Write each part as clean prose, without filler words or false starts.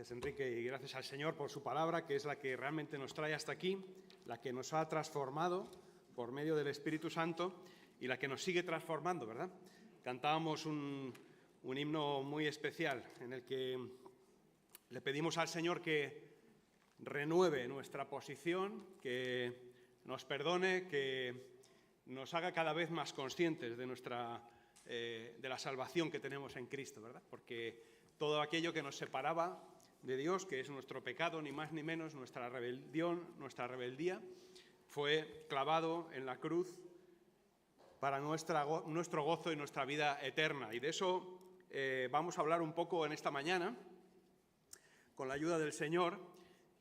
Gracias, Enrique, y gracias al Señor por su palabra, que es la que realmente nos trae hasta aquí, la que nos ha transformado por medio del Espíritu Santo y la que nos sigue transformando, ¿verdad? Cantábamos un himno muy especial en el que le pedimos al Señor que renueve nuestra posición, que nos perdone, que nos haga cada vez más conscientes de la salvación que tenemos en Cristo, ¿verdad? Porque todo aquello que nos separaba de Dios, que es nuestro pecado, ni más ni menos, nuestra rebelión, nuestra rebeldía, fue clavado en la cruz para nuestro gozo y nuestra vida eterna. Y de eso vamos a hablar un poco en esta mañana, con la ayuda del Señor,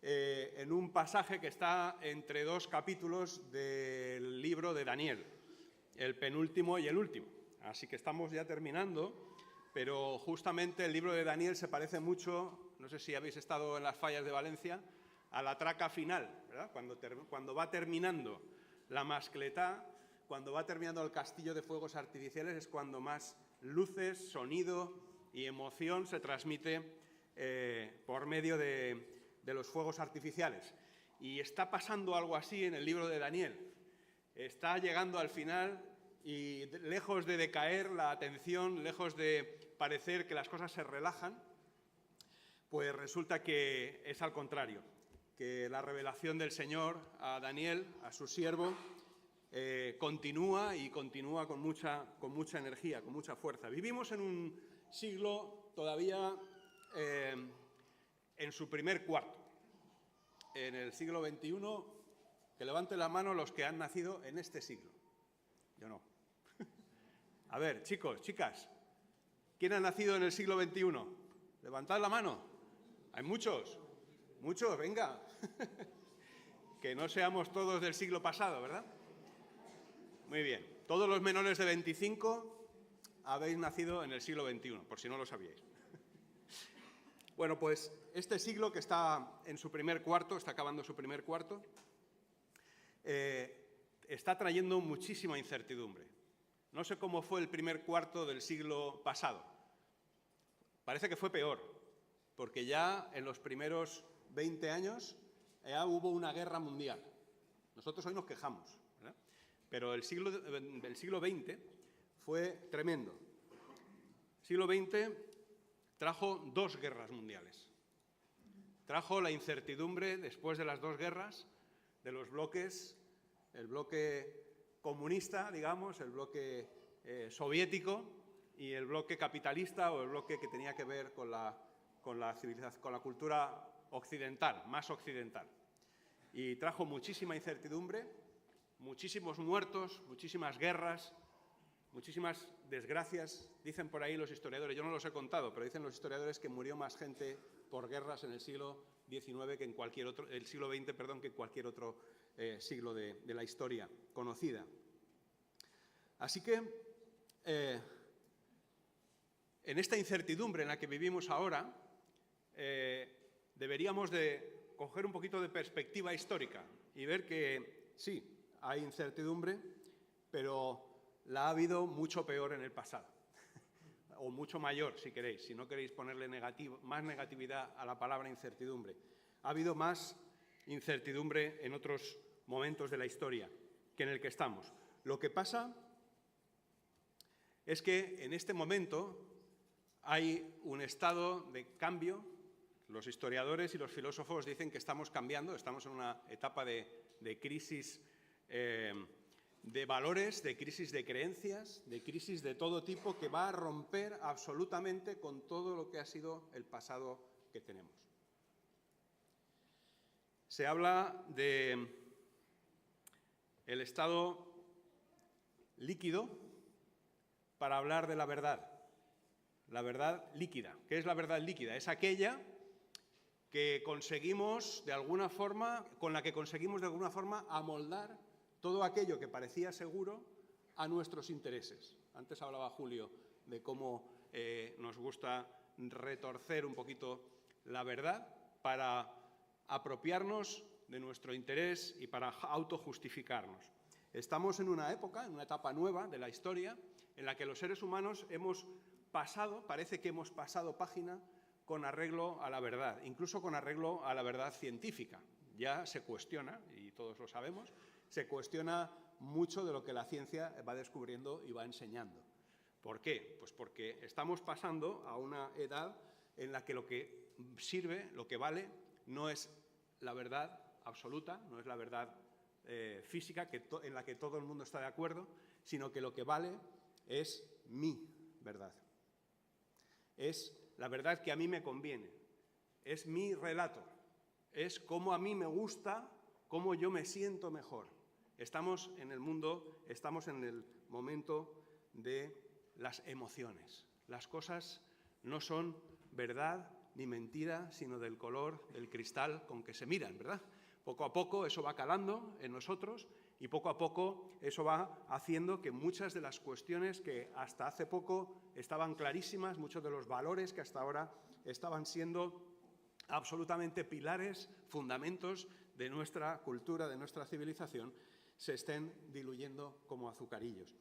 en un pasaje que está entre dos capítulos del libro de Daniel, el penúltimo y el último. Así que estamos ya terminando, pero justamente el libro de Daniel se parece mucho, no sé si habéis estado en las fallas de Valencia, a la traca final, ¿verdad? Cuando va terminando la mascletá, cuando va terminando el castillo de fuegos artificiales, es cuando más luces, sonido y emoción se transmite por medio de los fuegos artificiales. Y está pasando algo así en el libro de Daniel. Está llegando al final y lejos de decaer la atención, lejos de parecer que las cosas se relajan, pues resulta que es al contrario, que la revelación del Señor a Daniel, a su siervo, continúa con mucha energía, con mucha fuerza. Vivimos en un siglo todavía en su primer cuarto. En el siglo XXI, que levanten la mano los que han nacido en este siglo. Yo no. A ver, chicos, chicas, ¿quién ha nacido en el siglo XXI? Levantad la mano. ¿Hay muchos? Muchos, venga. Que no seamos todos del siglo pasado, ¿verdad? Muy bien. Todos los menores de 25 habéis nacido en el siglo XXI, por si no lo sabíais. Bueno, pues este siglo que está en su primer cuarto, está acabando su primer cuarto, está trayendo muchísima incertidumbre. No sé cómo fue el primer cuarto del siglo pasado. Parece que fue peor, porque ya en los primeros 20 años ya hubo una guerra mundial. Nosotros hoy nos quejamos, ¿verdad? Pero el siglo XX fue tremendo. El siglo XX trajo dos guerras mundiales. Trajo la incertidumbre después de las dos guerras de los bloques, el bloque comunista, digamos, el bloque soviético y el bloque capitalista o el bloque que tenía que ver con la civilización, con la cultura occidental, más occidental. Y trajo muchísima incertidumbre, muchísimos muertos, muchísimas guerras, muchísimas desgracias. Dicen por ahí los historiadores, yo no los he contado, pero dicen los historiadores que murió más gente por guerras en el siglo XIX que en cualquier otro, el siglo XX, perdón, que en cualquier otro siglo de la historia conocida. Así que en esta incertidumbre en la que vivimos ahora, deberíamos de coger un poquito de perspectiva histórica y ver que sí, hay incertidumbre, pero la ha habido mucho peor en el pasado, o mucho mayor, si queréis, si no queréis ponerle más negatividad a la palabra incertidumbre. Ha habido más incertidumbre en otros momentos de la historia que en el que estamos. Lo que pasa es que en este momento hay un estado de cambio. Los historiadores y los filósofos dicen que estamos cambiando, estamos en una etapa de crisis de valores, de crisis de creencias, de crisis de todo tipo que va a romper absolutamente con todo lo que ha sido el pasado que tenemos. Se habla de el estado líquido para hablar de la verdad líquida. ¿Qué es la verdad líquida? Es aquella que conseguimos de alguna forma, con la que conseguimos de alguna forma amoldar todo aquello que parecía seguro a nuestros intereses. Antes hablaba Julio de cómo nos gusta retorcer un poquito la verdad para apropiarnos de nuestro interés y para autojustificarnos. Estamos en una época, en una etapa nueva de la historia, en la que los seres humanos hemos pasado, parece que hemos pasado página con arreglo a la verdad, incluso con arreglo a la verdad científica. Ya se cuestiona, y todos lo sabemos, se cuestiona mucho de lo que la ciencia va descubriendo y va enseñando. ¿Por qué? Pues porque estamos pasando a una edad en la que lo que sirve, lo que vale, no es la verdad absoluta, no es la verdad física en la que todo el mundo está de acuerdo, sino que lo que vale es mi verdad. Es la verdad que a mí me conviene, es mi relato, es cómo a mí me gusta, cómo yo me siento mejor. Estamos en el mundo, estamos en el momento de las emociones. Las cosas no son verdad ni mentira, sino del color del cristal con que se miran, ¿verdad? Poco a poco eso va calando en nosotros y poco a poco eso va haciendo que muchas de las cuestiones que hasta hace poco estaban clarísimas, muchos de los valores que hasta ahora estaban siendo absolutamente pilares, fundamentos de nuestra cultura, de nuestra civilización, se estén diluyendo como azucarillos.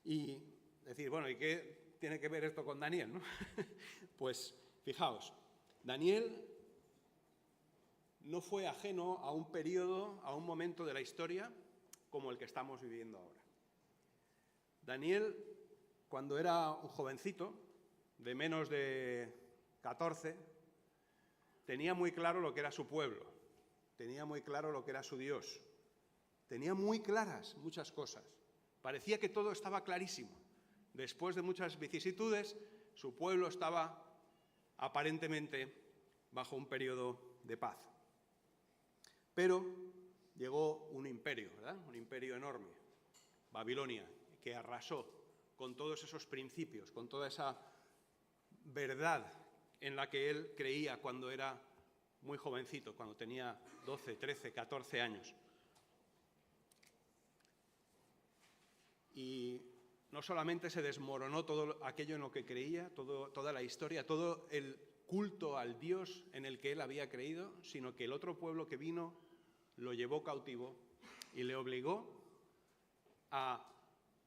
Y decir, bueno, ¿y qué tiene que ver esto con Daniel, no? Pues fijaos, Daniel no fue ajeno a un periodo, a un momento de la historia como el que estamos viviendo ahora. Daniel, cuando era un jovencito, de menos de 14, tenía muy claro lo que era su pueblo, tenía muy claro lo que era su Dios, tenía muy claras muchas cosas. Parecía que todo estaba clarísimo. Después de muchas vicisitudes, su pueblo estaba aparentemente bajo un periodo de paz. Pero llegó un imperio, ¿verdad? Un imperio enorme, Babilonia, que arrasó con todos esos principios, con toda esa verdad en la que él creía cuando era muy jovencito, cuando tenía 12, 13, 14 años. Y no solamente se desmoronó todo aquello en lo que creía, toda la historia, todo el culto al Dios en el que él había creído, sino que el otro pueblo que vino lo llevó cautivo y le obligó a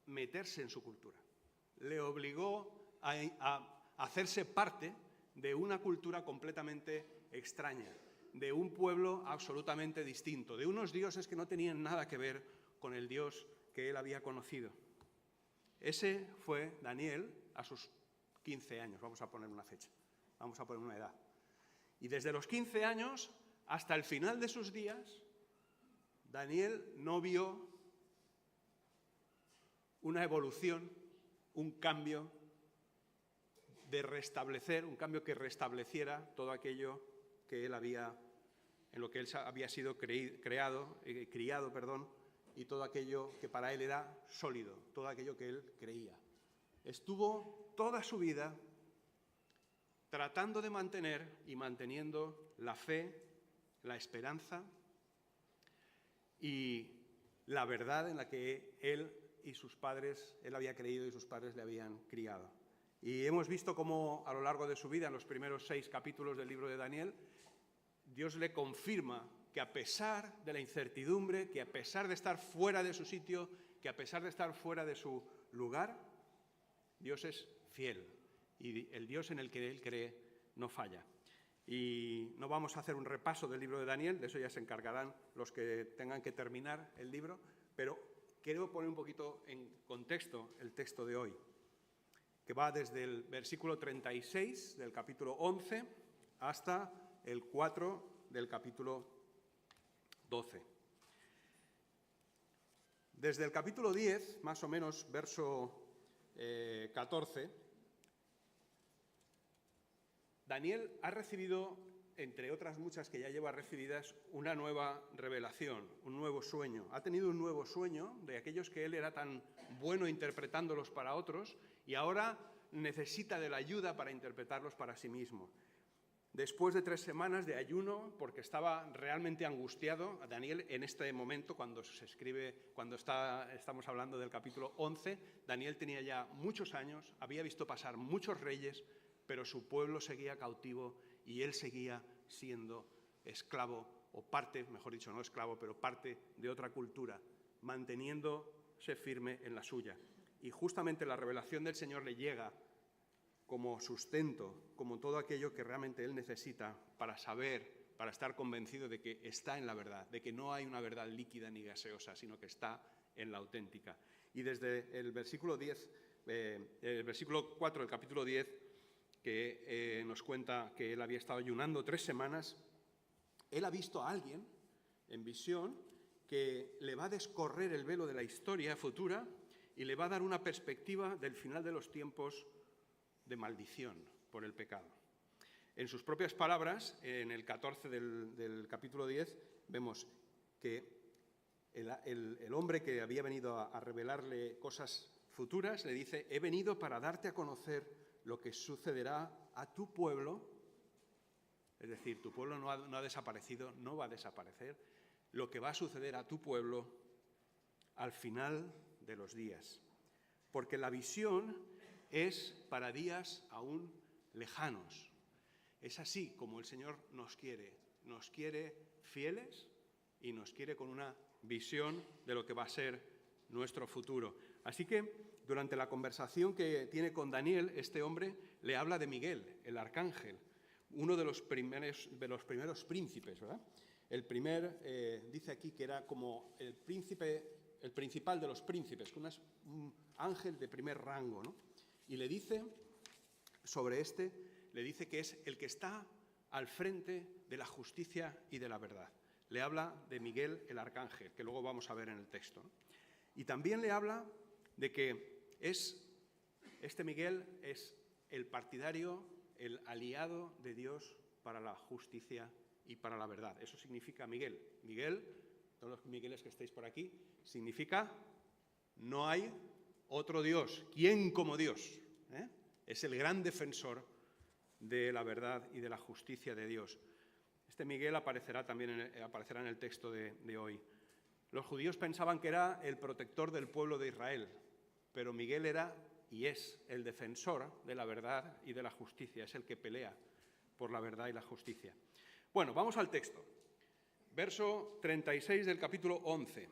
meterse en su cultura. Le obligó a hacerse parte de una cultura completamente extraña, de un pueblo absolutamente distinto, de unos dioses que no tenían nada que ver con el Dios que él había conocido. Ese fue Daniel a sus 15 años, vamos a poner una fecha, vamos a poner una edad. Y desde los 15 años hasta el final de sus días, Daniel no vio una evolución, un cambio de restablecer, un cambio que restableciera todo aquello que él había, en lo que él había sido criado, y todo aquello que para él era sólido, todo aquello que él creía. Estuvo toda su vida tratando de mantener y manteniendo la fe, la esperanza y la verdad en la que él había creído y sus padres le habían criado. Y hemos visto cómo a lo largo de su vida, en los primeros 6 capítulos del libro de Daniel, Dios le confirma que a pesar de la incertidumbre, que a pesar de estar fuera de su sitio, que a pesar de estar fuera de su lugar, Dios es fiel y el Dios en el que él cree no falla. Y no vamos a hacer un repaso del libro de Daniel, de eso ya se encargarán los que tengan que terminar el libro, pero quiero poner un poquito en contexto el texto de hoy, que va desde el versículo 36 del capítulo 11 hasta el 4 del capítulo 12. Desde el capítulo 10, más o menos, verso 14, Daniel ha recibido, entre otras muchas que ya lleva recibidas, una nueva revelación, un nuevo sueño. Ha tenido un nuevo sueño de aquellos que él era tan bueno interpretándolos para otros y ahora necesita de la ayuda para interpretarlos para sí mismo. Después de 3 semanas de ayuno, porque estaba realmente angustiado, Daniel en este momento, cuando se escribe, estamos hablando del capítulo 11, Daniel tenía ya muchos años, había visto pasar muchos reyes, pero su pueblo seguía cautivo y él seguía siendo esclavo, o parte, mejor dicho, no esclavo, pero parte de otra cultura, manteniéndose firme en la suya. Y justamente la revelación del Señor le llega como sustento, como todo aquello que realmente él necesita para saber, para estar convencido de que está en la verdad, de que no hay una verdad líquida ni gaseosa, sino que está en la auténtica. Y desde el versículo 10, el versículo 4 del capítulo 10, que nos cuenta que él había estado ayunando 3 semanas, él ha visto a alguien en visión que le va a descorrer el velo de la historia futura y le va a dar una perspectiva del final de los tiempos de maldición por el pecado. En sus propias palabras, en el 14 del capítulo 10, vemos que el hombre que había venido a revelarle cosas futuras le dice: he venido para darte a conocer lo que sucederá a tu pueblo. Es decir, tu pueblo no ha desaparecido, no va a desaparecer. Lo que va a suceder a tu pueblo al final de los días. Porque la visión es para días aún lejanos. Es así como el Señor nos quiere fieles y nos quiere con una visión de lo que va a ser nuestro futuro. Así que durante la conversación que tiene con Daniel, este hombre le habla de Miguel, el arcángel, uno de los primeros príncipes, ¿verdad? El primer, dice aquí que era como el principal de los príncipes, un ángel de primer rango, ¿no? Y le dice sobre le dice que es el que está al frente de la justicia y de la verdad. Le habla de Miguel el arcángel, que luego vamos a ver en el texto, ¿no? Y también le habla de que este Miguel es el partidario, el aliado de Dios para la justicia y para la verdad. Eso significa Miguel. Miguel, todos los Migueles que estéis por aquí, significa no hay otro Dios. ¿Quién como Dios? Es el gran defensor de la verdad y de la justicia de Dios. Este Miguel aparecerá en el texto de hoy. Los judíos pensaban que era el protector del pueblo de Israel, pero Miguel era y es el defensor de la verdad y de la justicia, es el que pelea por la verdad y la justicia. Bueno, vamos al texto. Verso 36 del capítulo 11.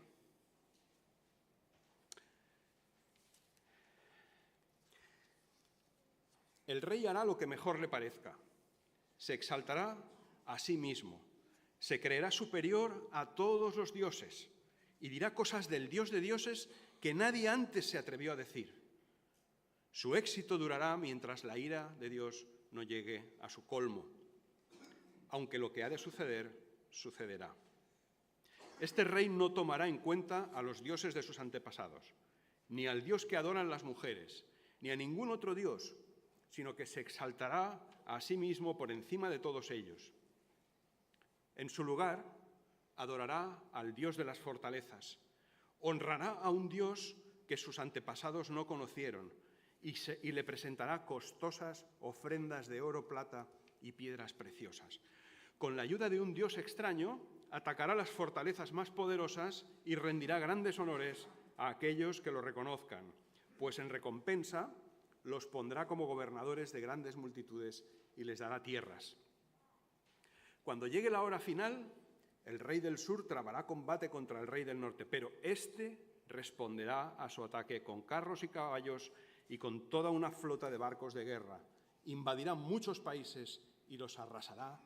El rey hará lo que mejor le parezca. Se exaltará a sí mismo. Se creerá superior a todos los dioses y dirá cosas del Dios de dioses que nadie antes se atrevió a decir. Su éxito durará mientras la ira de Dios no llegue a su colmo. Aunque lo que ha de suceder, sucederá. Este rey no tomará en cuenta a los dioses de sus antepasados, ni al Dios que adoran las mujeres, ni a ningún otro Dios, sino que se exaltará a sí mismo por encima de todos ellos. En su lugar, adorará al Dios de las fortalezas, honrará a un Dios que sus antepasados no conocieron y le presentará costosas ofrendas de oro, plata y piedras preciosas. Con la ayuda de un Dios extraño, atacará las fortalezas más poderosas y rendirá grandes honores a aquellos que lo reconozcan, pues en recompensa los pondrá como gobernadores de grandes multitudes y les dará tierras. Cuando llegue la hora final, el rey del sur trabará combate contra el rey del norte, pero éste responderá a su ataque con carros y caballos y con toda una flota de barcos de guerra. Invadirá muchos países y los arrasará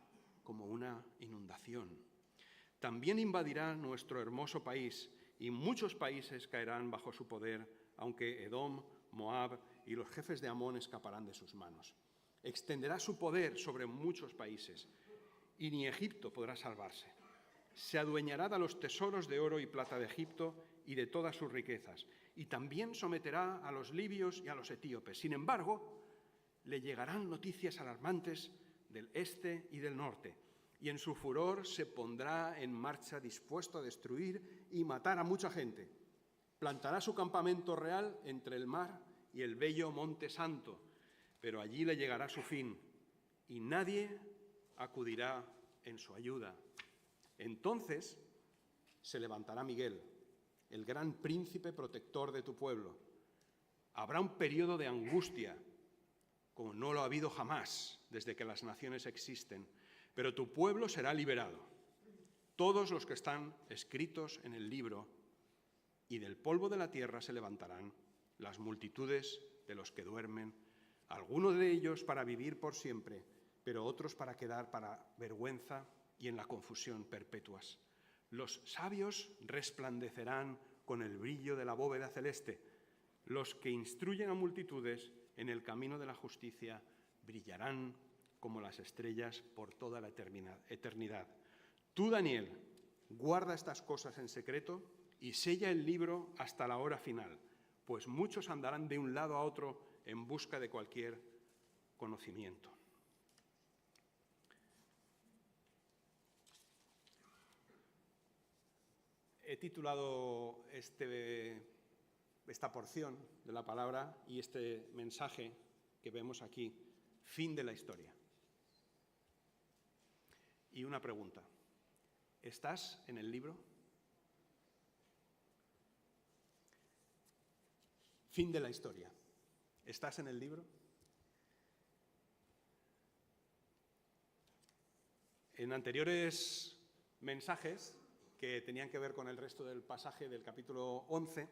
como una inundación. También invadirá nuestro hermoso país y muchos países caerán bajo su poder, aunque Edom, Moab y los jefes de Amón escaparán de sus manos. Extenderá su poder sobre muchos países y ni Egipto podrá salvarse. Se adueñará de los tesoros de oro y plata de Egipto y de todas sus riquezas, y también someterá a los libios y a los etíopes. Sin embargo, le llegarán noticias alarmantes del este y del norte, y en su furor se pondrá en marcha dispuesto a destruir y matar a mucha gente. Plantará su campamento real entre el mar y el bello Monte Santo, pero allí le llegará su fin, y nadie acudirá en su ayuda. Entonces se levantará Miguel, el gran príncipe protector de tu pueblo. Habrá un periodo de angustia, como no lo ha habido jamás desde que las naciones existen, pero tu pueblo será liberado. Todos los que están escritos en el libro, y del polvo de la tierra se levantarán las multitudes de los que duermen algunos de ellos para vivir por siempre, pero otros para quedar para vergüenza y en la confusión perpetuas. Los sabios resplandecerán con el brillo de la bóveda celeste. Los que instruyen a multitudes en el camino de la justicia brillarán como las estrellas por toda la eternidad. Tú, Daniel, guarda estas cosas en secreto y sella el libro hasta la hora final, pues muchos andarán de un lado a otro en busca de cualquier conocimiento. He titulado esta porción de la palabra y este mensaje que vemos aquí, Fin de la historia. Y una pregunta, ¿estás en el libro? Fin de la historia. ¿Estás en el libro? En anteriores mensajes que tenían que ver con el resto del pasaje del capítulo 11,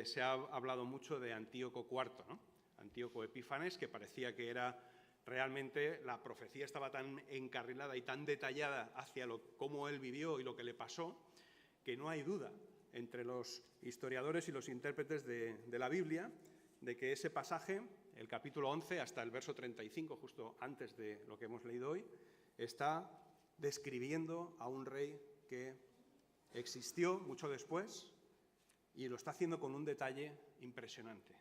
se ha hablado mucho de Antíoco IV, ¿no? Antíoco Epífanes, que parecía que era realmente, la profecía estaba tan encarrilada y tan detallada hacia cómo él vivió y lo que le pasó, que no hay duda entre los historiadores y los intérpretes de la Biblia de que ese pasaje, el capítulo 11 hasta el verso 35, justo antes de lo que hemos leído hoy, está describiendo a un rey que existió mucho después y lo está haciendo con un detalle impresionante.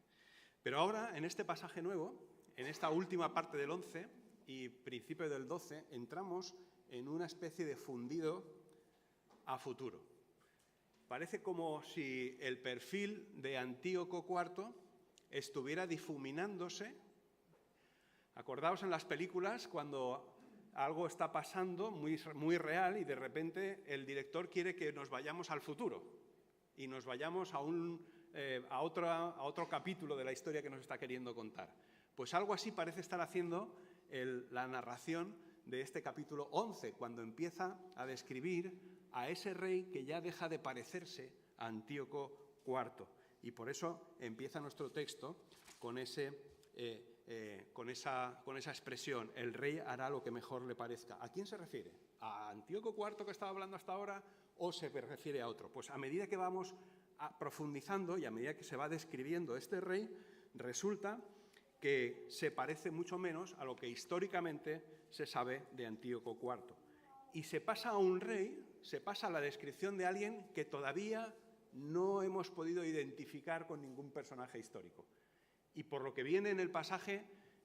Pero ahora, en este pasaje nuevo, en esta última parte del 11 y principio del 12, entramos en una especie de fundido a futuro. Parece como si el perfil de Antíoco IV estuviera difuminándose. Acordaos en las películas cuando algo está pasando muy real y de repente el director quiere que nos vayamos al futuro y nos vayamos a otro capítulo de la historia que nos está queriendo contar. Pues algo así parece estar haciendo la narración de este capítulo 11, cuando empieza a describir a ese rey que ya deja de parecerse a Antíoco IV. Y por eso empieza nuestro texto con esa expresión, el rey hará lo que mejor le parezca. ¿A quién se refiere? ¿A Antíoco IV que estaba hablando hasta ahora o se refiere a otro? Pues a medida que vamos profundizando y a medida que se va describiendo este rey, resulta que se parece mucho menos a lo que históricamente se sabe de Antíoco IV. Y se pasa a un rey, se pasa a la descripción de alguien que todavía no hemos podido identificar con ningún personaje histórico. Y por lo que viene en el pasaje,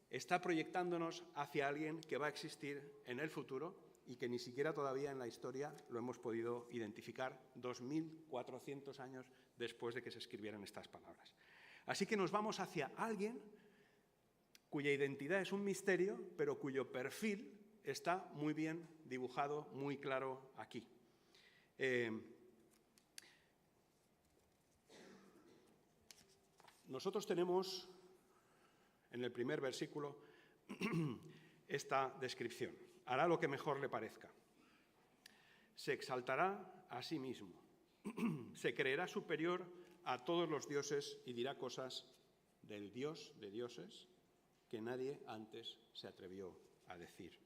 está proyectándonos hacia alguien que va a existir en el futuro y que ni siquiera todavía en la historia lo hemos podido identificar 2400 años después de que se escribieran estas palabras. Así que nos vamos hacia alguien cuya identidad es un misterio, pero cuyo perfil está muy bien dibujado, muy claro aquí. Nosotros tenemos en el primer versículo esta descripción. Hará lo que mejor le parezca. Se exaltará a sí mismo. Se creerá superior a todos los dioses y dirá cosas del Dios de dioses que nadie antes se atrevió a decir.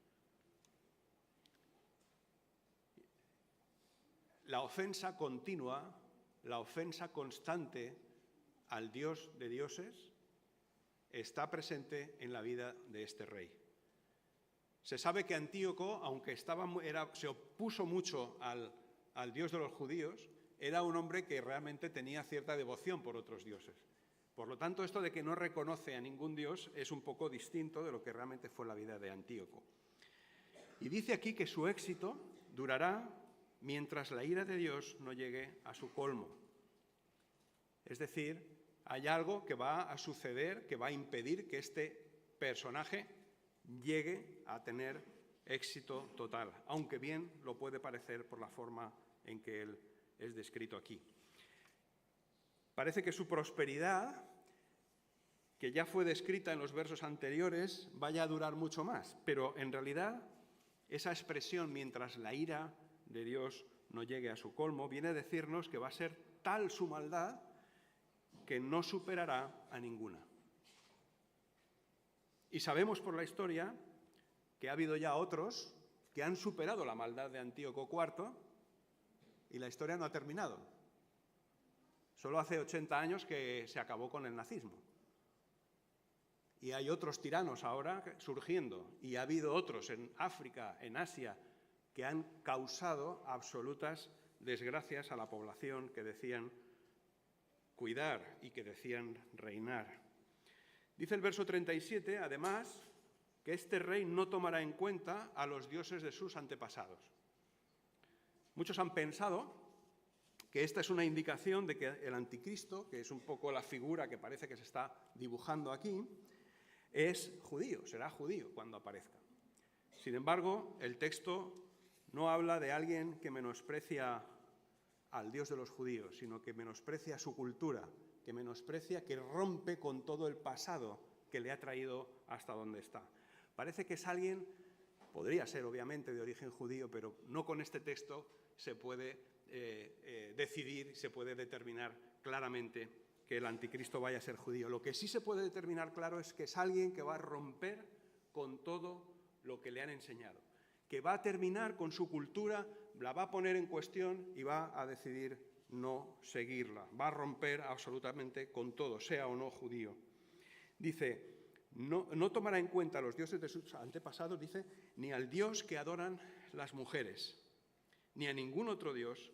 La ofensa continua, la ofensa constante al Dios de dioses está presente en la vida de este rey. Se sabe que Antíoco, aunque se opuso mucho al Dios de los judíos, era un hombre que realmente tenía cierta devoción por otros dioses. Por lo tanto, esto de que no reconoce a ningún dios es un poco distinto de lo que realmente fue la vida de Antíoco. Y dice aquí que su éxito durará mientras la ira de Dios no llegue a su colmo. Es decir, hay algo que va a suceder, que va a impedir que este personaje llegue a tener éxito total, aunque bien lo puede parecer por la forma en que él es descrito aquí. Parece que su prosperidad, que ya fue descrita en los versos anteriores, vaya a durar mucho más, pero en realidad esa expresión, mientras la ira de Dios no llegue a su colmo, viene a decirnos que va a ser tal su maldad que no superará a ninguna. Y sabemos por la historia que ha habido ya otros que han superado la maldad de Antíoco IV y la historia no ha terminado. Solo hace 80 años que se acabó con el nazismo. Y hay otros tiranos ahora surgiendo, y ha habido otros en África, en Asia, que han causado absolutas desgracias a la población que decían cuidar y que decían reinar. Dice el verso 37, además, que este rey no tomará en cuenta a los dioses de sus antepasados. Muchos han pensado que esta es una indicación de que el anticristo, que es un poco la figura que parece que se está dibujando aquí, es judío, será judío cuando aparezca. Sin embargo, el texto no habla de alguien que menosprecia al Dios de los judíos, sino que menosprecia su cultura, que menosprecia, que rompe con todo el pasado que le ha traído hasta donde está. Parece que es alguien, podría ser obviamente de origen judío, pero no con este texto se puede decidir, se puede determinar claramente que el anticristo vaya a ser judío. Lo que sí se puede determinar claro es que es alguien que va a romper con todo lo que le han enseñado, que va a terminar con su cultura, la va a poner en cuestión y va a decidir no seguirla, va a romper absolutamente con todo, sea o no judío. Dice, no tomará en cuenta a los dioses de sus antepasados, dice, ni al Dios que adoran las mujeres, ni a ningún otro Dios,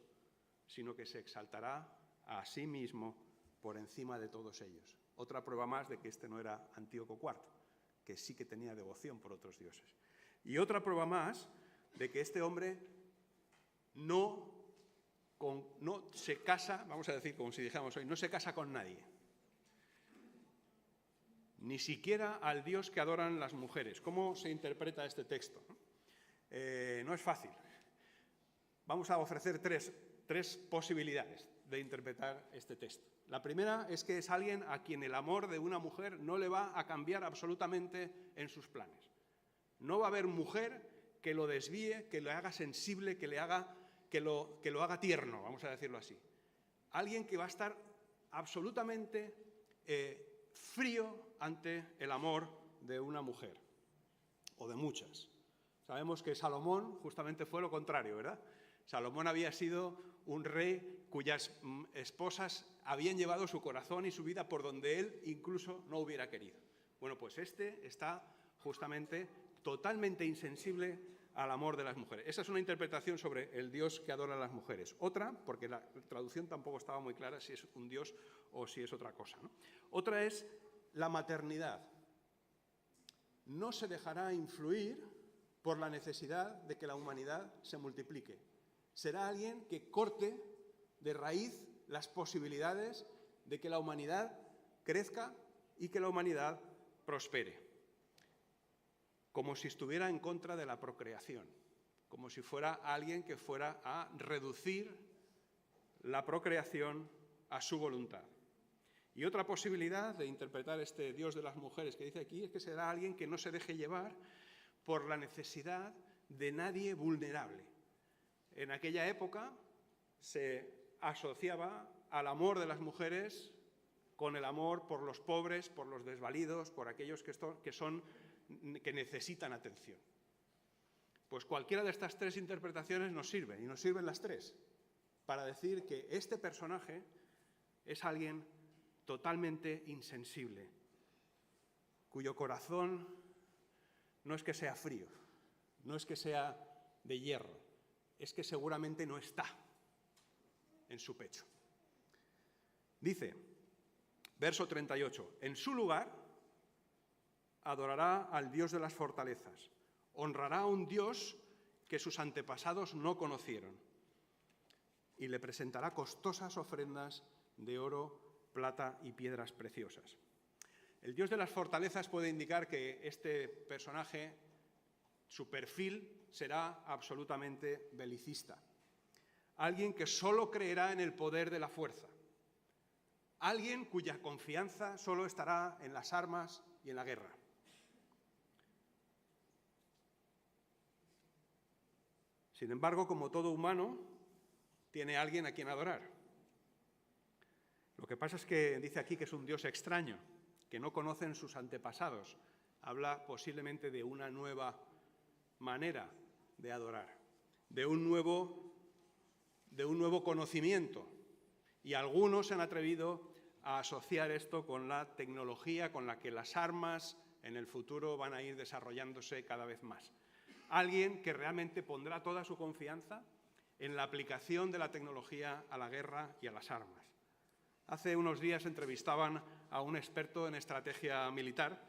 sino que se exaltará a sí mismo por encima de todos ellos. Otra prueba más de que este no era Antíoco IV, que sí que tenía devoción por otros dioses. Y otra prueba más de que este hombre no se casa, vamos a decir como si dijéramos hoy, no se casa con nadie. Ni siquiera al Dios que adoran las mujeres. ¿Cómo se interpreta este texto? No es fácil. Vamos a ofrecer tres posibilidades de interpretar este texto. La primera es que es alguien a quien el amor de una mujer no le va a cambiar absolutamente en sus planes. No va a haber mujer que lo desvíe, que lo haga sensible, que lo haga tierno, vamos a decirlo así. Alguien que va a estar absolutamente frío ante el amor de una mujer, o de muchas. Sabemos que Salomón justamente fue lo contrario, ¿verdad? Salomón había sido un rey cuyas esposas habían llevado su corazón y su vida por donde él incluso no hubiera querido. Bueno, pues este está justamente totalmente insensible al amor de las mujeres. Esa es una interpretación sobre el Dios que adora a las mujeres. Otra, porque la traducción tampoco estaba muy clara si es un Dios o si es otra cosa, ¿no? Otra es la maternidad. No se dejará influir por la necesidad de que la humanidad se multiplique. Será alguien que corte de raíz las posibilidades de que la humanidad crezca y que la humanidad prospere. Como si estuviera en contra de la procreación, como si fuera alguien que fuera a reducir la procreación a su voluntad. Y otra posibilidad de interpretar este Dios de las mujeres que dice aquí es que será alguien que no se deje llevar por la necesidad de nadie vulnerable. En aquella época se asociaba al amor de las mujeres con el amor por los pobres, por los desvalidos, por aquellos que necesitan atención. Pues cualquiera de estas tres interpretaciones nos sirve, y nos sirven las tres, para decir que este personaje es alguien totalmente insensible, cuyo corazón no es que sea frío, no es que sea de hierro, es que seguramente no está en su pecho. Dice, verso 38, en su lugar adorará al Dios de las fortalezas, honrará a un Dios que sus antepasados no conocieron y le presentará costosas ofrendas de oro, plata y piedras preciosas. El Dios de las fortalezas puede indicar que este personaje, su perfil será absolutamente belicista. Alguien que solo creerá en el poder de la fuerza. Alguien cuya confianza solo estará en las armas y en la guerra. Sin embargo, como todo humano, tiene alguien a quien adorar. Lo que pasa es que dice aquí que es un Dios extraño, que no conocen sus antepasados. habla posiblemente de una nueva manera de adorar, de un nuevo conocimiento. Y algunos se han atrevido a asociar esto con la tecnología con la que las armas en el futuro van a ir desarrollándose cada vez más. Alguien que realmente pondrá toda su confianza en la aplicación de la tecnología a la guerra y a las armas. Hace unos días entrevistaban a un experto en estrategia militar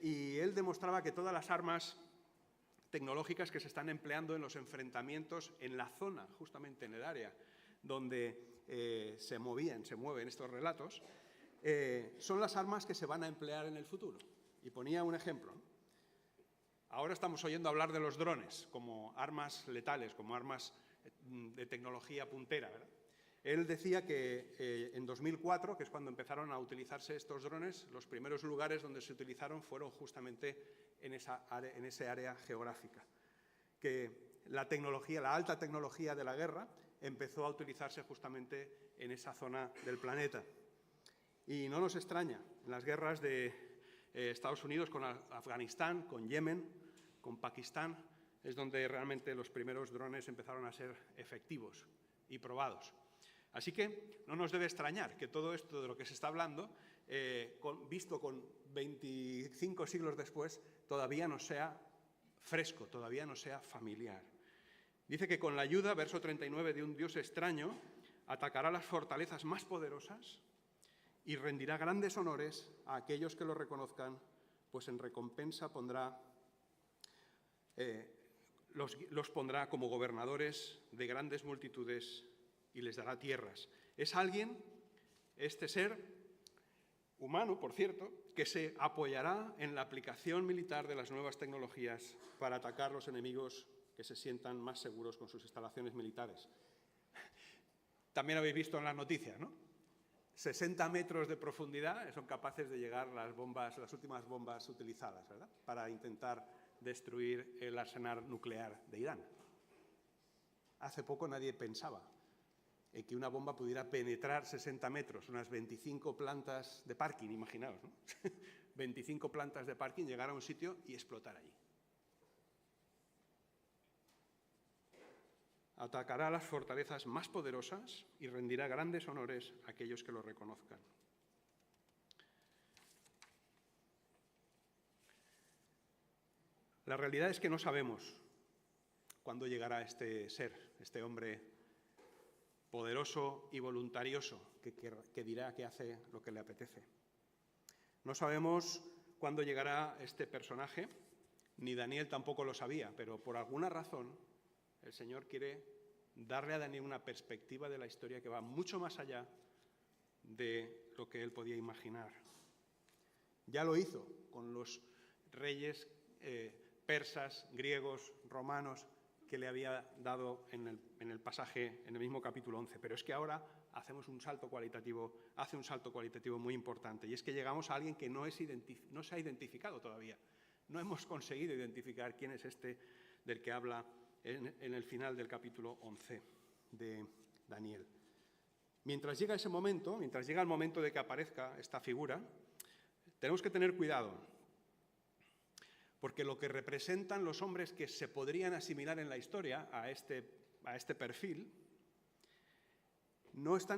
y él demostraba que todas las armas tecnológicas que se están empleando en los enfrentamientos en la zona, justamente en el área donde se mueven estos relatos, son las armas que se van a emplear en el futuro. Y ponía un ejemplo. Ahora estamos oyendo hablar de los drones como armas letales, como armas de tecnología puntera, ¿verdad? Él decía que en 2004, que es cuando empezaron a utilizarse estos drones, los primeros lugares donde se utilizaron fueron justamente en ese área geográfica. Que la alta tecnología de la guerra empezó a utilizarse justamente en esa zona del planeta. Y no nos extraña, en las guerras de Estados Unidos con Afganistán, con Yemen, con Pakistán, es donde realmente los primeros drones empezaron a ser efectivos y probados. Así que no nos debe extrañar que todo esto de lo que se está hablando, visto con 25 siglos después, todavía no sea fresco, todavía no sea familiar. Dice que con la ayuda, verso 39, de un Dios extraño, atacará las fortalezas más poderosas y rendirá grandes honores a aquellos que lo reconozcan, pues en recompensa los pondrá como gobernadores de grandes multitudes y les dará tierras. Es alguien, este ser humano, por cierto, que se apoyará en la aplicación militar de las nuevas tecnologías para atacar a los enemigos que se sientan más seguros con sus instalaciones militares. También habéis visto en las noticias, ¿no? 60 metros de profundidad son capaces de llegar las últimas bombas utilizadas, ¿verdad?, para intentar destruir el arsenal nuclear de Irán. Hace poco nadie pensaba en que una bomba pudiera penetrar 60 metros, unas 25 plantas de parking, imaginaos, ¿no? 25 plantas de parking, llegar a un sitio y explotar allí. Atacará las fortalezas más poderosas y rendirá grandes honores a aquellos que lo reconozcan. La realidad es que no sabemos cuándo llegará este ser, este hombre poderoso y voluntarioso que dirá que hace lo que le apetece. No sabemos cuándo llegará este personaje, ni Daniel tampoco lo sabía, pero por alguna razón el Señor quiere darle a Daniel una perspectiva de la historia que va mucho más allá de lo que él podía imaginar. Ya lo hizo con los reyes persas, griegos, romanos, que le había dado en el pasaje, en el mismo capítulo 11. Pero es que ahora hace un salto cualitativo muy importante, y es que llegamos a alguien que no se ha identificado todavía. No hemos conseguido identificar quién es este del que habla en el final del capítulo 11 de Daniel. Mientras llega ese momento, mientras llega el momento de que aparezca esta figura, tenemos que tener cuidado, porque lo que representan los hombres que se podrían asimilar en la historia a este perfil no está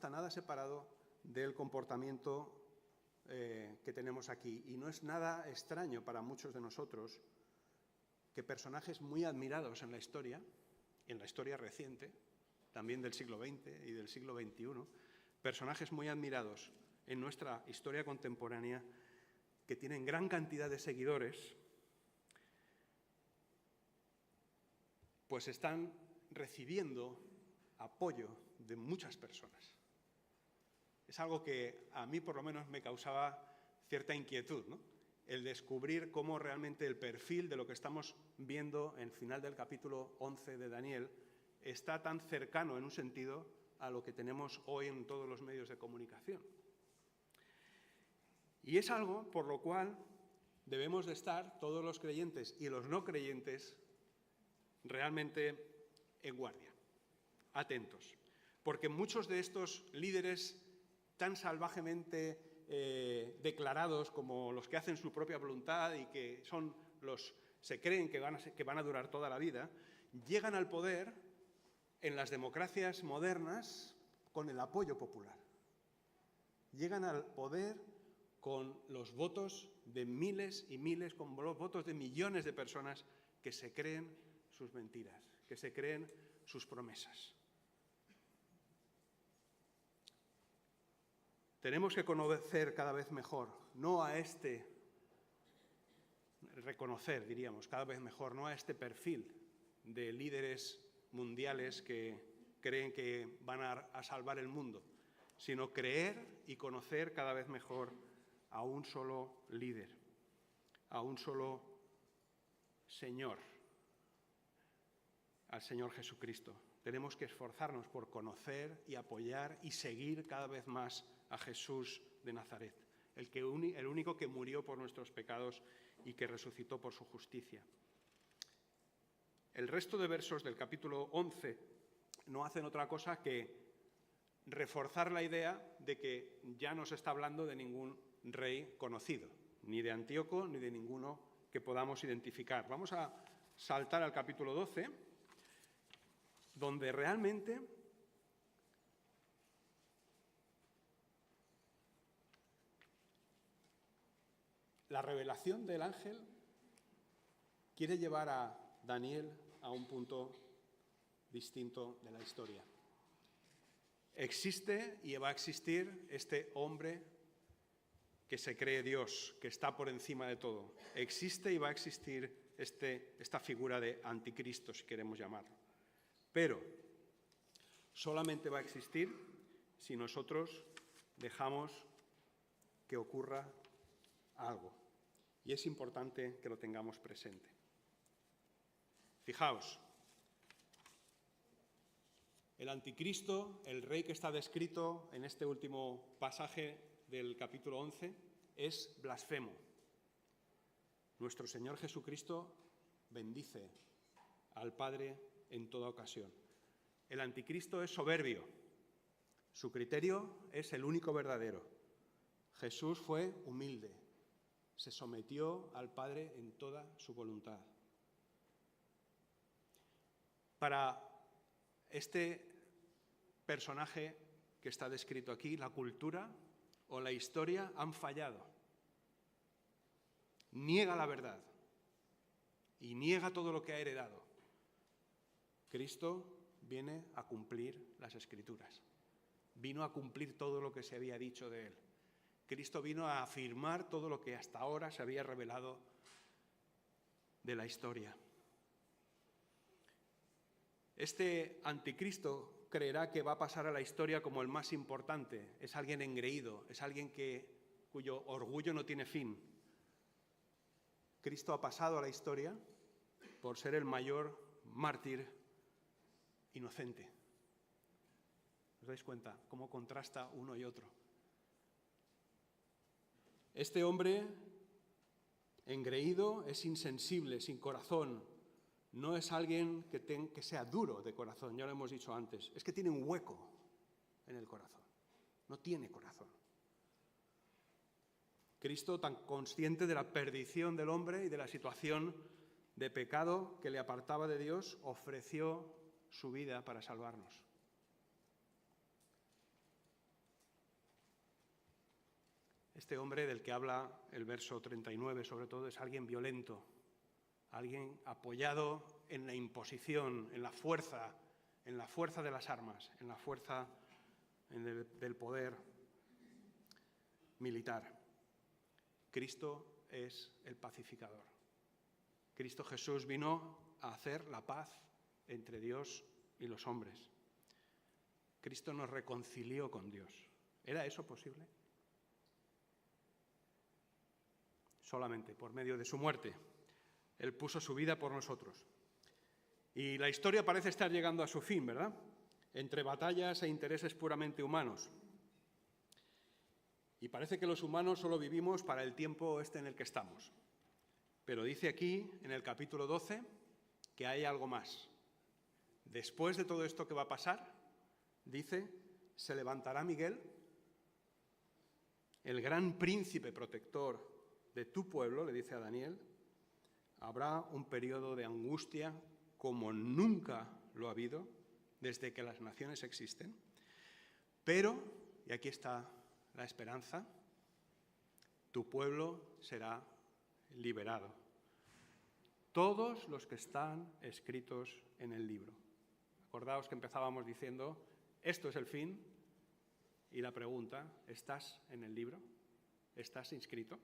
nada separado del comportamiento que tenemos aquí. Y no es nada extraño para muchos de nosotros que personajes muy admirados en la historia reciente, también del siglo XX y del siglo XXI, personajes muy admirados en nuestra historia contemporánea, que tienen gran cantidad de seguidores, pues están recibiendo apoyo de muchas personas. Es algo que a mí por lo menos me causaba cierta inquietud, ¿no? El descubrir cómo realmente el perfil de lo que estamos viendo en el final del capítulo 11 de Daniel está tan cercano en un sentido a lo que tenemos hoy en todos los medios de comunicación. Y es algo por lo cual debemos de estar todos los creyentes y los no creyentes realmente en guardia, atentos, porque muchos de estos líderes tan salvajemente declarados como los que hacen su propia voluntad y que se creen que van a durar toda la vida, llegan al poder en las democracias modernas con el apoyo popular. Llegan al poder con los votos de miles y miles, con los votos de millones de personas que se creen sus mentiras, que se creen sus promesas. Tenemos que conocer cada vez mejor, reconocer, diríamos, cada vez mejor, no a este perfil de líderes mundiales que creen que van a salvar el mundo, sino creer y conocer cada vez mejor a un solo líder, a un solo Señor, al Señor Jesucristo. Tenemos que esforzarnos por conocer y apoyar y seguir cada vez más a Jesús de Nazaret, el único que murió por nuestros pecados y que resucitó por su justicia. El resto de versos del capítulo 11 no hacen otra cosa que reforzar la idea de que ya no se está hablando de ningún rey conocido, ni de Antíoco ni de ninguno que podamos identificar. Vamos a saltar al capítulo 12, donde realmente la revelación del ángel quiere llevar a Daniel a un punto distinto de la historia. Existe y va a existir este hombre que se cree Dios, que está por encima de todo. Existe y va a existir esta figura de anticristo, si queremos llamarlo. Pero solamente va a existir si nosotros dejamos que ocurra algo. Y es importante que lo tengamos presente. Fijaos, el anticristo, el rey que está descrito en este último pasaje del capítulo 11, es blasfemo. Nuestro Señor Jesucristo bendice al Padre en toda ocasión. El anticristo es soberbio. Su criterio es el único verdadero. Jesús fue humilde. Se sometió al Padre en toda su voluntad. Para este personaje que está descrito aquí, la cultura o la historia han fallado. Niega la verdad y niega todo lo que ha heredado. Cristo viene a cumplir las Escrituras. Vino a cumplir todo lo que se había dicho de él. Cristo vino a afirmar todo lo que hasta ahora se había revelado de la historia. Este anticristo creerá que va a pasar a la historia como el más importante. Es alguien engreído, es alguien cuyo orgullo no tiene fin. Cristo ha pasado a la historia por ser el mayor mártir inocente. ¿Os dais cuenta cómo contrasta uno y otro? Este hombre engreído es insensible, sin corazón. No es alguien que sea duro de corazón, ya lo hemos dicho antes. Es que tiene un hueco en el corazón. No tiene corazón. Cristo, tan consciente de la perdición del hombre y de la situación de pecado que le apartaba de Dios, ofreció su vida para salvarnos. Este hombre del que habla el verso 39, sobre todo, es alguien violento, alguien apoyado en la imposición, en la fuerza de las armas, en la fuerza del poder militar. Cristo es el pacificador. Cristo Jesús vino a hacer la paz entre Dios y los hombres. Cristo nos reconcilió con Dios. ¿Era eso posible? Solamente por medio de su muerte. Él puso su vida por nosotros. Y la historia parece estar llegando a su fin, ¿verdad? Entre batallas e intereses puramente humanos. Y parece que los humanos solo vivimos para el tiempo en el que estamos. Pero dice aquí, en el capítulo 12, que hay algo más. Después de todo esto que va a pasar, dice, se levantará Miguel, el gran príncipe protector de tu pueblo, le dice a Daniel, habrá un periodo de angustia como nunca lo ha habido desde que las naciones existen. Pero, y aquí está la esperanza, tu pueblo será liberado. Todos los que están escritos en el libro. Acordaos que empezábamos diciendo, esto es el fin, y la pregunta, ¿estás en el libro? ¿Estás inscrito?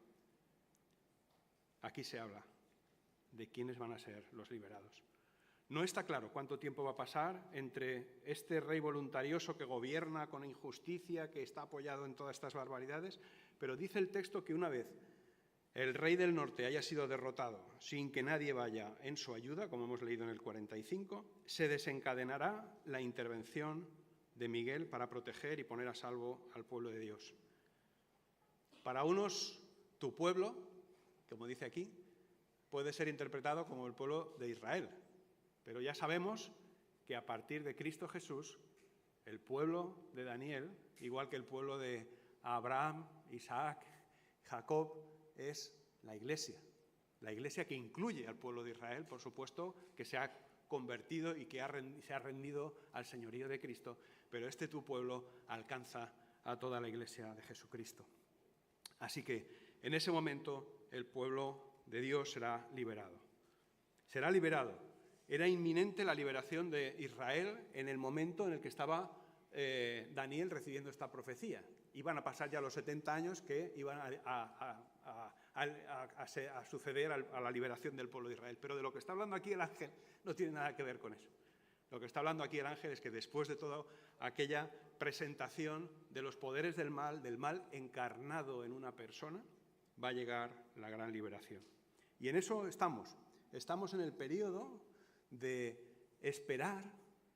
Aquí se habla de quiénes van a ser los liberados. No está claro cuánto tiempo va a pasar entre este rey voluntarioso que gobierna con injusticia, que está apoyado en todas estas barbaridades, pero dice el texto que una vez el rey del norte haya sido derrotado sin que nadie vaya en su ayuda, como hemos leído en el 45, se desencadenará la intervención de Miguel para proteger y poner a salvo al pueblo de Dios. Para unos, tu pueblo, como dice aquí, puede ser interpretado como el pueblo de Israel, pero ya sabemos que a partir de Cristo Jesús, el pueblo de Daniel, igual que el pueblo de Abraham, Isaac, Jacob, es la iglesia que incluye al pueblo de Israel, por supuesto, que se ha convertido y que se ha rendido al señorío de Cristo, pero este tu pueblo alcanza a toda la iglesia de Jesucristo. Así que en ese momento el pueblo de Dios será liberado. Será liberado. Era inminente la liberación de Israel en el momento en el que estaba Daniel recibiendo esta profecía. Iban a pasar ya los 70 años que iban a suceder a la liberación del pueblo de Israel. Pero de lo que está hablando aquí el ángel no tiene nada que ver con eso. Lo que está hablando aquí el ángel es que después de toda aquella presentación de los poderes del mal encarnado en una persona, va a llegar la gran liberación. Y en eso estamos. Estamos en el periodo de esperar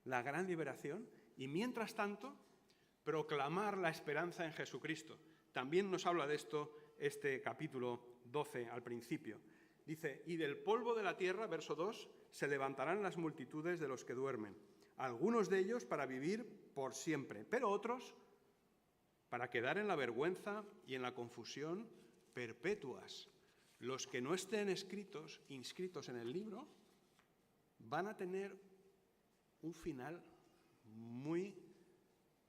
la gran liberación y, mientras tanto, proclamar la esperanza en Jesucristo. También nos habla de esto este capítulo 12 al principio. Dice, y del polvo de la tierra, verso 2, se levantarán las multitudes de los que duermen, algunos de ellos para vivir por siempre, pero otros para quedar en la vergüenza y en la confusión perpetuas. Los que no estén inscritos en el libro, van a tener un final muy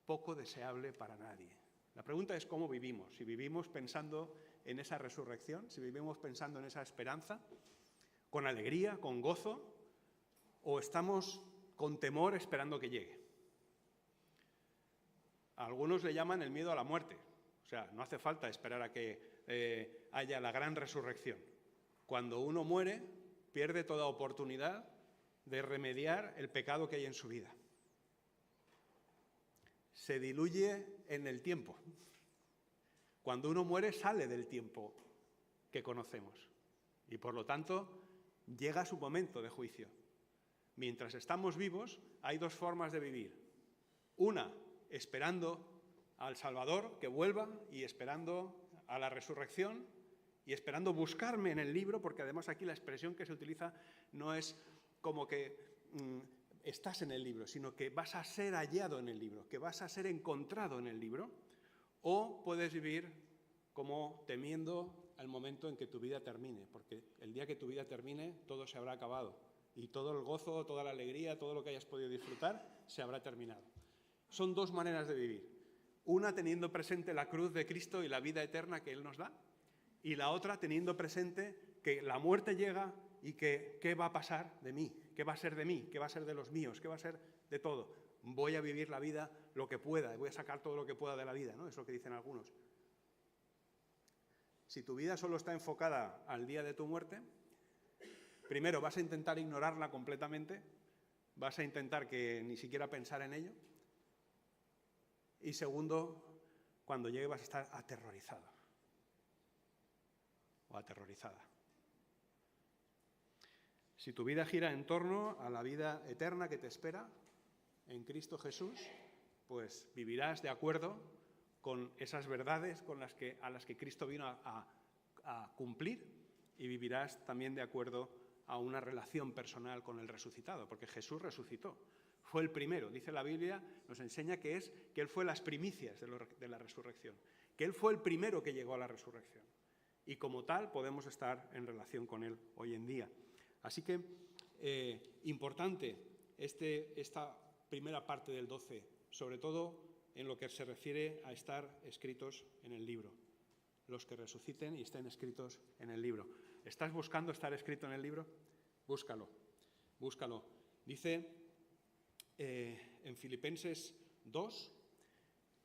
poco deseable para nadie. La pregunta es cómo vivimos. Si vivimos pensando en esa resurrección, si vivimos pensando en esa esperanza, con alegría, con gozo, o estamos con temor esperando que llegue. A algunos le llaman el miedo a la muerte. O sea, no hace falta esperar a que haya la gran resurrección. Cuando uno muere, pierde toda oportunidad de remediar el pecado que hay en su vida. Se diluye en el tiempo. Cuando uno muere, sale del tiempo que conocemos. Y por lo tanto, llega su momento de juicio. Mientras estamos vivos, hay dos formas de vivir. Una, esperando al Salvador que vuelva y esperando a la resurrección y esperando buscarme en el libro, porque además aquí la expresión que se utiliza no es como que estás en el libro, sino que vas a ser hallado en el libro, que vas a ser encontrado en el libro, o puedes vivir como temiendo al momento en que tu vida termine, porque el día que tu vida termine todo se habrá acabado y todo el gozo, toda la alegría, todo lo que hayas podido disfrutar se habrá terminado. Son dos maneras de vivir. Una teniendo presente la cruz de Cristo y la vida eterna que Él nos da, y la otra teniendo presente que la muerte llega y que ¿qué va a pasar de mí? ¿Qué va a ser de mí? ¿Qué va a ser de los míos? ¿Qué va a ser de todo? Voy a vivir la vida lo que pueda, voy a sacar todo lo que pueda de la vida, ¿no? Es lo que dicen algunos. Si tu vida solo está enfocada al día de tu muerte, primero vas a intentar ignorarla completamente, vas a intentar que ni siquiera pensar en ello, y segundo, cuando llegue vas a estar aterrorizado o aterrorizada. Si tu vida gira en torno a la vida eterna que te espera en Cristo Jesús, pues vivirás de acuerdo con esas verdades a las que Cristo vino a cumplir, y vivirás también de acuerdo a una relación personal con el resucitado, porque Jesús resucitó. Fue el primero, dice la Biblia, nos enseña que Él fue las primicias de la resurrección. que Él fue el primero que llegó a la resurrección. Y como tal podemos estar en relación con Él hoy en día. Así que, importante esta primera parte del 12, sobre todo en lo que se refiere a estar escritos en el libro. Los que resuciten y estén escritos en el libro. ¿Estás buscando estar escrito en el libro? Búscalo, búscalo. Dice en Filipenses 2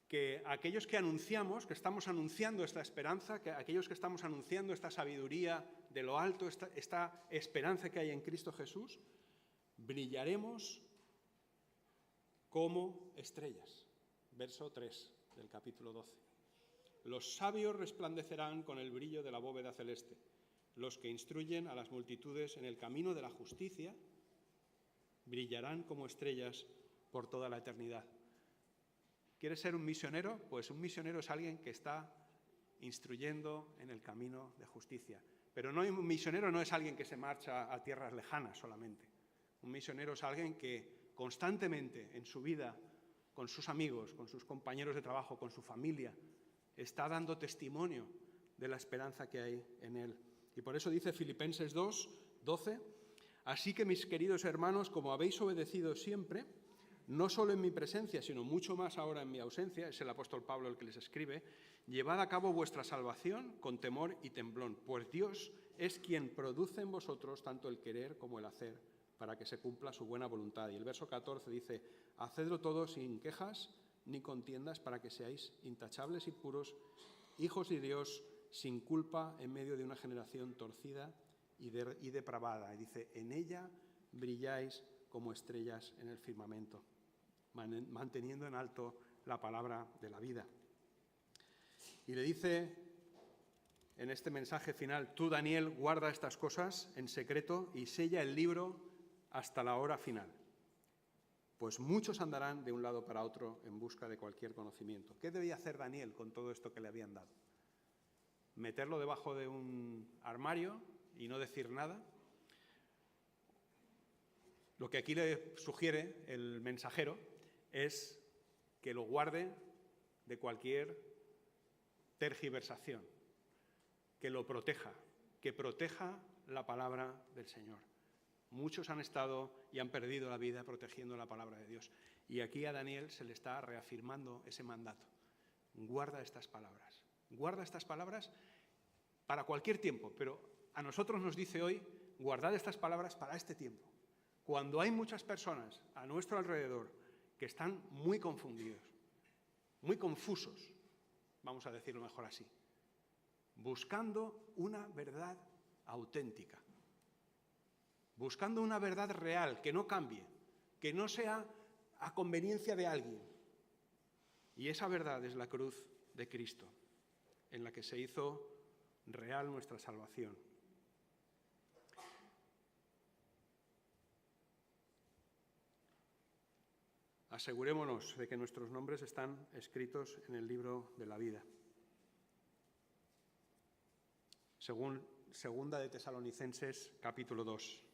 que aquellos que anunciamos, que estamos anunciando esta esperanza, que aquellos que estamos anunciando esta sabiduría de lo alto, esta esperanza que hay en Cristo Jesús, brillaremos como estrellas. Verso 3 del capítulo 12. Los sabios resplandecerán con el brillo de la bóveda celeste. Los que instruyen a las multitudes en el camino de la justicia brillarán como estrellas por toda la eternidad. ¿Quieres ser un misionero? Pues un misionero es alguien que está instruyendo en el camino de justicia. Pero un misionero no es alguien que se marcha a tierras lejanas solamente. Un misionero es alguien que constantemente en su vida, con sus amigos, con sus compañeros de trabajo, con su familia, está dando testimonio de la esperanza que hay en él. Y por eso dice Filipenses 2, 12, así que mis queridos hermanos, como habéis obedecido siempre, no solo en mi presencia, sino mucho más ahora en mi ausencia, es el apóstol Pablo el que les escribe, llevad a cabo vuestra salvación con temor y temblor, pues Dios es quien produce en vosotros tanto el querer como el hacer, para que se cumpla su buena voluntad. Y el verso 14 dice, hacedlo todo sin quejas ni contiendas, para que seáis intachables y puros, hijos de Dios, sin culpa en medio de una generación torcida y depravada. Y dice, en ella brilláis como estrellas en el firmamento, manteniendo en alto la palabra de la vida. Y le dice en este mensaje final, tú, Daniel, guarda estas cosas en secreto y sella el libro hasta la hora final, pues muchos andarán de un lado para otro en busca de cualquier conocimiento. ¿Qué debía hacer Daniel con todo esto que le habían dado? ¿Meterlo debajo de un armario y no decir nada? Lo que aquí le sugiere el mensajero es que lo guarde de cualquier tergiversación, que lo proteja, que proteja la palabra del Señor. Muchos han estado y han perdido la vida protegiendo la palabra de Dios. Y aquí a Daniel se le está reafirmando ese mandato. Guarda estas palabras. Guarda estas palabras para cualquier tiempo, pero a nosotros nos dice hoy, guardad estas palabras para este tiempo. Cuando hay muchas personas a nuestro alrededor que están muy confundidos, muy confusos, vamos a decirlo mejor así, buscando una verdad auténtica, buscando una verdad real, que no cambie, que no sea a conveniencia de alguien. Y esa verdad es la cruz de Cristo, en la que se hizo real nuestra salvación. Asegurémonos de que nuestros nombres están escritos en el libro de la vida. Segunda de Tesalonicenses, capítulo 2.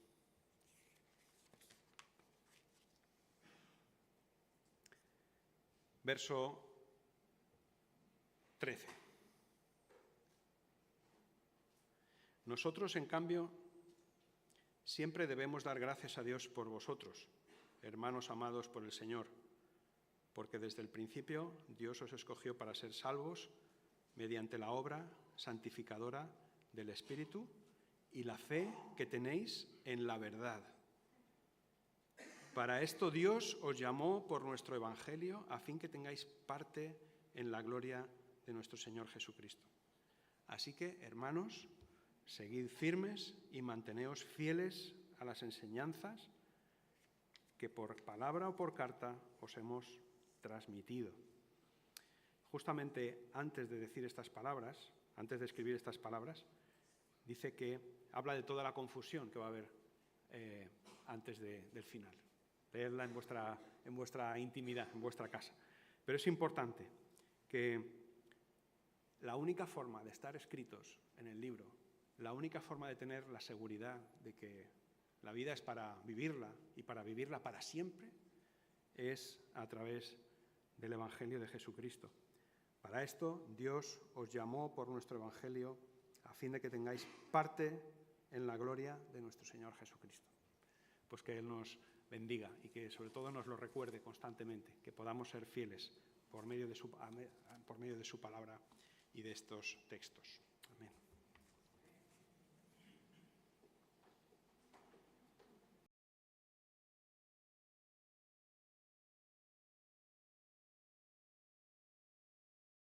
Verso 13. Nosotros, en cambio, siempre debemos dar gracias a Dios por vosotros, hermanos amados por el Señor, porque desde el principio Dios os escogió para ser salvos mediante la obra santificadora del Espíritu y la fe que tenéis en la verdad. Para esto Dios os llamó por nuestro Evangelio a fin que tengáis parte en la gloria de nuestro Señor Jesucristo. Así que, hermanos, seguid firmes y manteneos fieles a las enseñanzas que por palabra o por carta os hemos transmitido. Justamente antes de decir estas palabras, antes de escribir estas palabras, dice que habla de toda la confusión que va a haber antes del final. Leedla en vuestra intimidad, en vuestra casa. Pero es importante que la única forma de estar escritos en el libro, la única forma de tener la seguridad de que la vida es para vivirla y para vivirla para siempre, es a través del Evangelio de Jesucristo. Para esto Dios os llamó por nuestro Evangelio a fin de que tengáis parte en la gloria de nuestro Señor Jesucristo. Pues que Él nos bendiga y que sobre todo nos lo recuerde constantemente, que podamos ser fieles por medio de su palabra y de estos textos.